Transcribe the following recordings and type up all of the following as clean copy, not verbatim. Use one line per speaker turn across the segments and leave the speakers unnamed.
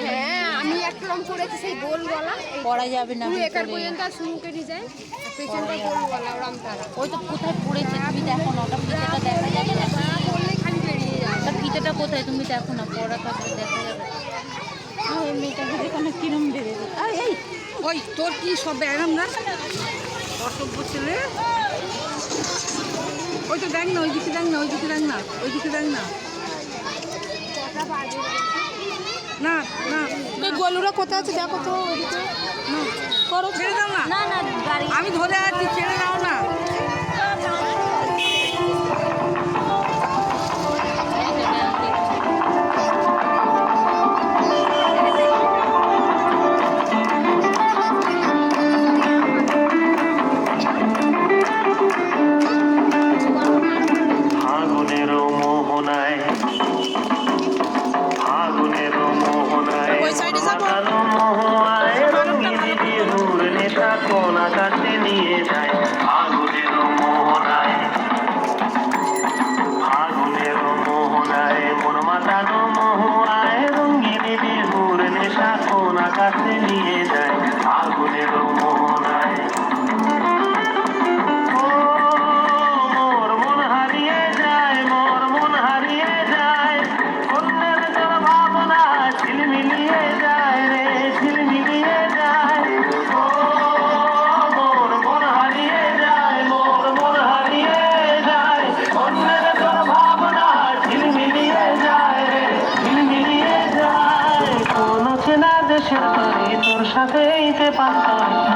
হ্যাঁ, আমি একটা রং করেছি সেই গোল গলা
পরা যাবে না
এখান পর্যন্ত সুমুখে ডিজাইন পেছনটা গোল গলা ওরম তারা।
ওই তো কোথায় পড়েছে তুমি দেখো না, ওটা ফিতেটা দেখা যাবে না,
না বললে খালি বেরিয়ে যাবে।
ওটা ফিতেটা কোথায় তুমি দেখো না, পরা থাকলে দেখা যাবে। ওই মেয়েটাকে দেখো না কিরম বেড়েছে। এই
ওই তোর কি সব ব্যায়াম না অসভ্য ছেলে। ওই তো দেখ না, ওই দিকে দেখ না, ওই দিকে দেখ না, ওই দিকে দেখ না। না না তুই গোলুরা কোথায় আছে দেখো তো ওইদিকে। করো ছেড়ে দাও না,
না না গাড়ি
আমি ধরে আছি, ছেড়ে দাও না।
আকাশে নিয়ে যায় আগুনের মোহনায়, আগুনের মোহনায় মন মাতানো মোহনায় রঙিন বিহুর নেশা কোন আকাশে নিয়ে যায় আগুনের মোহনায়। মোর মন হারিয়ে যায়, মোর মন হারিয়ে যায়, অন্যের তোর ভাবনা ঝিলমিলিয়ে যায় রে, ঝিলমিলিয়ে যায়। তোর সাথে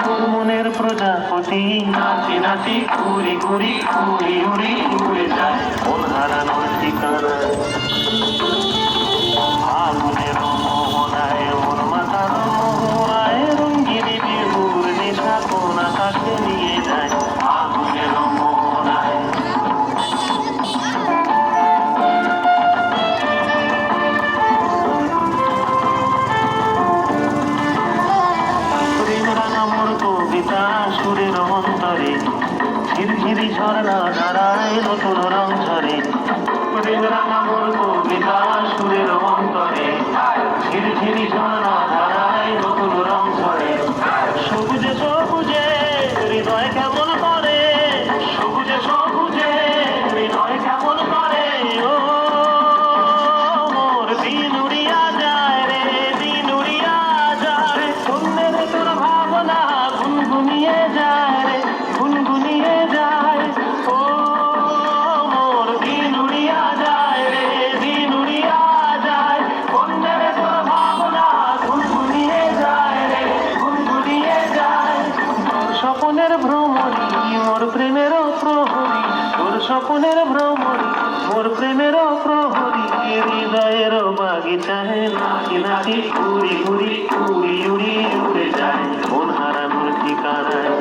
তোর মনের প্রজাপতি নাচি নাচি ঘুরি ঘুরি ঘুরি উড়ি উড়ে যায় মন হারানোর ঠিকানা আগুনের মোহনায় মন মাতানো মোহনায় রঙ্গিন বিহুর নেশা কোন আকাশে নিয়ে যায় আগুনের মোহনায়। কবিতা সুরের অন্তরে ঝিরঝিরি ঝর্ণা ধারায় নতুন রং ঝরে, মোর কবিতা সুরের অন্তরে ঝিরঝিরি ঝর্ণা ধারায় নতুন রং ঝরে। সবুজে সবুজে হৃদয় কেমন করে, সবুজে সবুজে হৃদয় কেমন করে, ও মোর দিন উড়িয়া যায় রে, দিন উড়িয়া যায়। অন্যের তোর ভাবনা গুনগুনিয়ে যায় রে, গুনগুনিয়ে যায়, ও মোর দিন উড়িয়া যায় রে, দিন উড়িয়া যায়। অন্যের তোর ভাবনা গুনগুনিয়ে যায় রে, গুনগুনিয়ে যায়। তোর স্বপনের ভ্রমণী মোর প্রেমেরও প্রহরী, তোর স্বপনের ভ্রমণী মোর প্রেমেরও প্রহরী, হৃদয়ের বাগিচায় নাচি নাচি ঘুরি ঘুরি উড়ি উড়ি উড়ে যায় মন হারানোর ঠিকানায়।